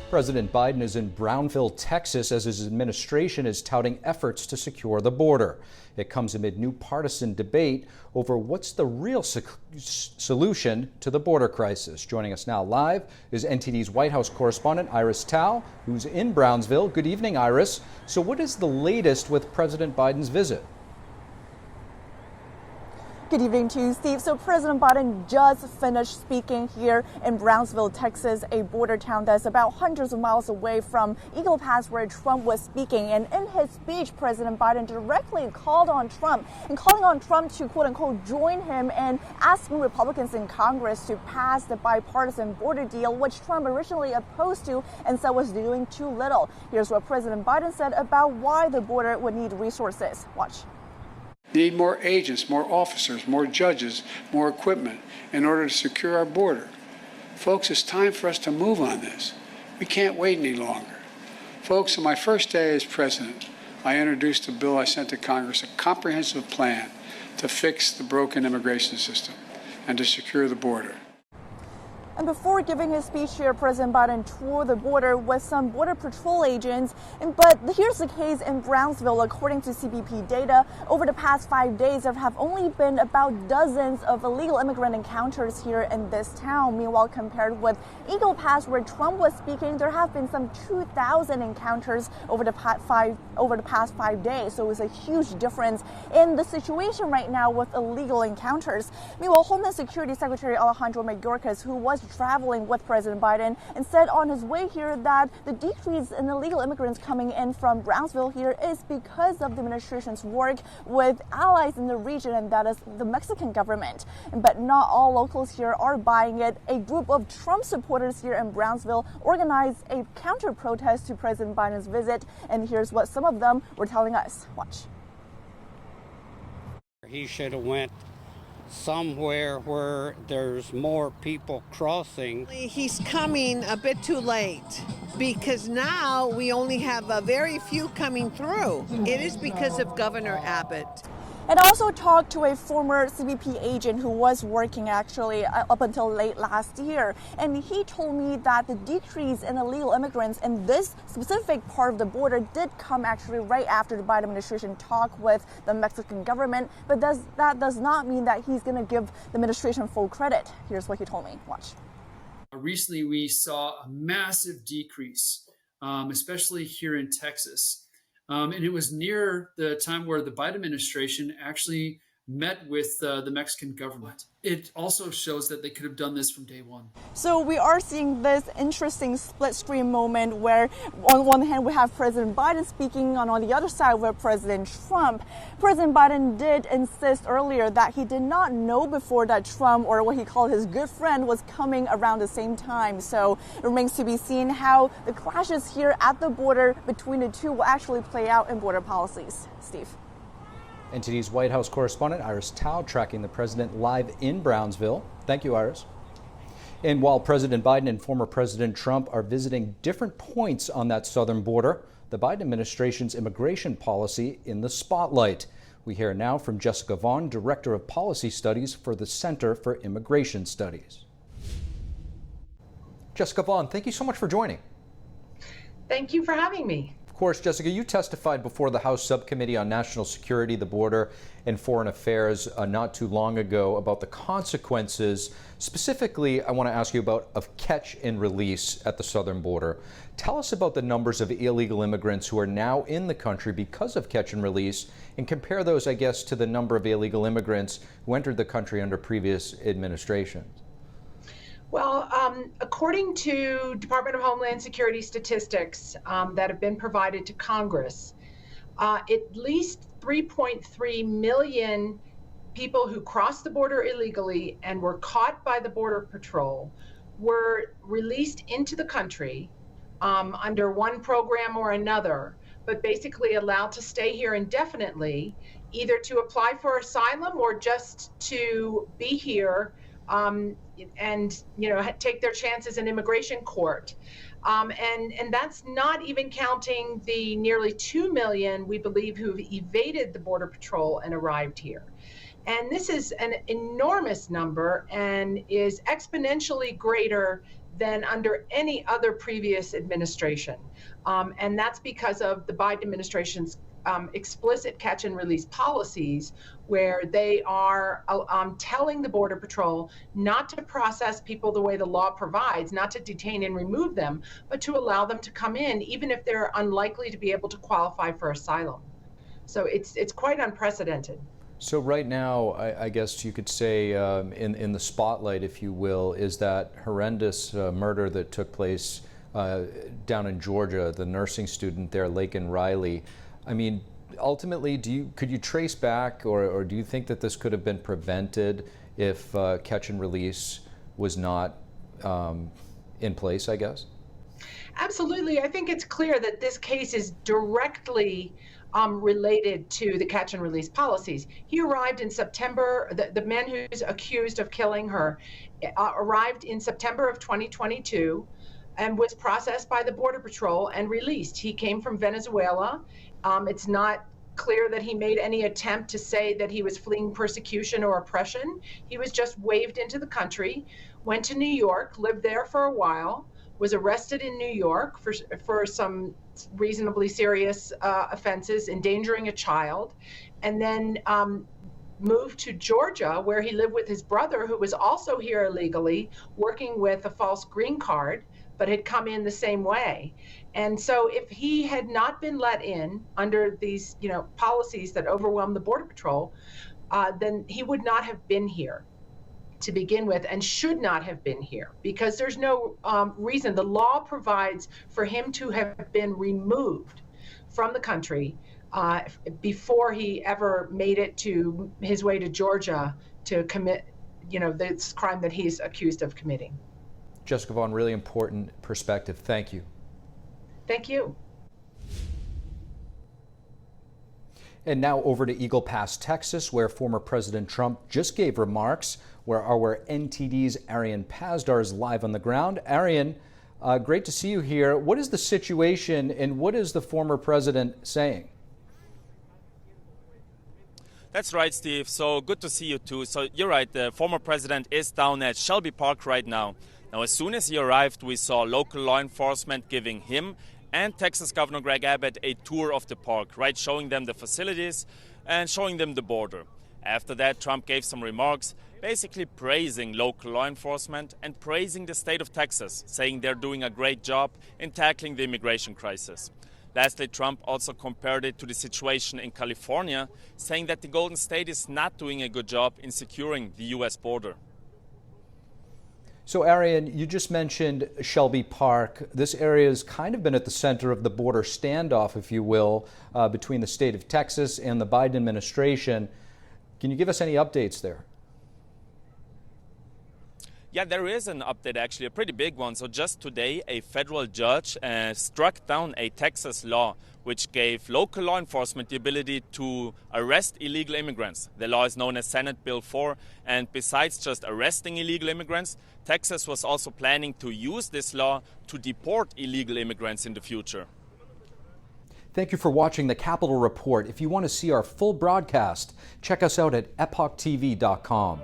President Biden is in Brownsville, Texas, as his administration is touting efforts to secure the border. It comes amid new partisan debate over what's the real solution to the border crisis. Joining us now live is NTD's White House correspondent Iris Tao, who's in Brownsville. Good evening, Iris. So what is the latest with President Biden's visit? Good evening to you, Steve. So President Biden just finished speaking here in Brownsville, Texas, a border town that's about hundreds of miles away from Eagle Pass where Trump was speaking. And in his speech, President Biden directly called on Trump and calling on Trump to, quote unquote, join him in asking Republicans in Congress to pass the bipartisan border deal, which Trump originally opposed to and said was doing too little. Here's what President Biden said about why the border would need resources. Watch. Need more agents, more officers, more judges, more equipment in order to secure our border. Folks, it's time for us to move on this. We can't wait any longer. Folks, on my first day as president, I introduced a bill I sent to Congress, a comprehensive plan to fix the broken immigration system and to secure the border. And before giving his speech here, President Biden toured the border with some Border Patrol agents. But here's the case in Brownsville. According to CBP data, over the past 5 days, there have only been about dozens of illegal immigrant encounters here in this town. Meanwhile, compared with Eagle Pass, where Trump was speaking, there have been some 2,000 encounters over the past 5 days. So it's a huge difference in the situation right now with illegal encounters. Meanwhile, Homeland Security Secretary Alejandro Mayorkas, who was traveling with President Biden, and said on his way here that the decrease in illegal immigrants coming in from Brownsville here is because of the administration's work with allies in the region, and that is the Mexican government. But not all locals here are buying it. A group of Trump supporters here in Brownsville organized a counter-protest to President Biden's visit, and here's what some of them were telling us. Watch. He should have went somewhere where there's more people crossing. He's coming a bit too late because now we only have a very few coming through. It is because of Governor Abbott. And also talked to a former CBP agent who was working actually up until late last year. And he told me that the decrease in illegal immigrants in this specific part of the border did come actually right after the Biden administration talked with the Mexican government. But that does not mean that he's going to give the administration full credit. Here's what he told me. Watch. Recently, we saw a massive decrease, especially here in Texas. And it was near the time where the Biden administration actually met with the Mexican government. It also shows that they could have done this from day one. So we are seeing this interesting split screen moment where on one hand we have President Biden speaking, and on the other side we have President Trump. President Biden did insist earlier that he did not know before that Trump, or what he called his good friend, was coming around the same time. So it remains to be seen how the clashes here at the border between the two will actually play out in border policies. Steve. NTD's White House correspondent Iris Tao tracking the president live in Brownsville. Thank you, Iris. And while President Biden and former President Trump are visiting different points on that southern border, the Biden administration's immigration policy in the spotlight. We hear now from Jessica Vaughan, Director of Policy Studies for the Center for Immigration Studies. Jessica Vaughan, thank you so much for joining. Thank you for having me. Of course, Jessica, you testified before the House Subcommittee on National Security, the Border, and Foreign Affairs not too long ago about the consequences. Specifically, I want to ask you about of catch and release at the southern border. Tell us about the numbers of illegal immigrants who are now in the country because of catch and release, and compare those, I guess, to the number of illegal immigrants who entered the country under previous administrations. Well, according to Department of Homeland Security statistics that have been provided to Congress, at least 3.3 million people who crossed the border illegally and were caught by the Border Patrol were released into the country under one program or another, but basically allowed to stay here indefinitely, either to apply for asylum or just to be here and take their chances in immigration court. And that's not even counting the nearly 2 million, we believe, who've evaded the Border Patrol and arrived here. And this is an enormous number and is exponentially greater than under any other previous administration. And that's because of the Biden administration's explicit catch and release policies, where they are telling the Border Patrol not to process people the way the law provides, not to detain and remove them, but to allow them to come in, even if they're unlikely to be able to qualify for asylum. So it's quite unprecedented. So right now, I guess you could say in the spotlight, if you will, is that horrendous murder that took place down in Georgia, the nursing student there, Laken Riley. I mean, ultimately, could you trace back, or do you think that this could have been prevented if catch and release was not in place, I guess? Absolutely. I think it's clear that this case is directly related to the catch and release policies. He arrived in September, the man who's accused of killing her arrived in September of 2022 and was processed by the Border Patrol and released. He came from Venezuela. It's not clear that he made any attempt to say that he was fleeing persecution or oppression. He was just waved into the country, went to New York, lived there for a while, was arrested in New York for some reasonably serious offenses, endangering a child, and then moved to Georgia, where he lived with his brother, who was also here illegally, working with a false green card, but had come in the same way. And so if he had not been let in under these, policies that overwhelm the Border Patrol, then he would not have been here to begin with, and should not have been here, because there's no reason. The law provides for him to have been removed from the country before he ever made it to his way to Georgia to commit, this crime that he's accused of committing. Jessica Vaughan, really important perspective. Thank you. Thank you. And now over to Eagle Pass, Texas, where former President Trump just gave remarks, where our NTD's Arian Pazdar is live on the ground. Arian, great to see you here. What is the situation, and what is the former president saying? That's right, Steve. So good to see you too. So you're right, the former president is down at Shelby Park right now. Now, as soon as he arrived, we saw local law enforcement giving him and Texas Governor Greg Abbott a tour of the park, right, showing them the facilities and showing them the border. After that, Trump gave some remarks, basically praising local law enforcement and praising the state of Texas, saying they're doing a great job in tackling the immigration crisis. Lastly, Trump also compared it to the situation in California, saying that the Golden State is not doing a good job in securing the U.S. border. So, Arian, you just mentioned Shelby Park. This area has kind of been at the center of the border standoff, if you will, between the state of Texas and the Biden administration. Can you give us any updates there? Yeah, there is an update, actually, a pretty big one. So just today, a federal judge struck down a Texas law which gave local law enforcement the ability to arrest illegal immigrants. The law is known as Senate Bill 4, and besides just arresting illegal immigrants, Texas was also planning to use this law to deport illegal immigrants in the future. Thank you for watching the Capitol Report. If you want to see our full broadcast, check us out at epochtv.com.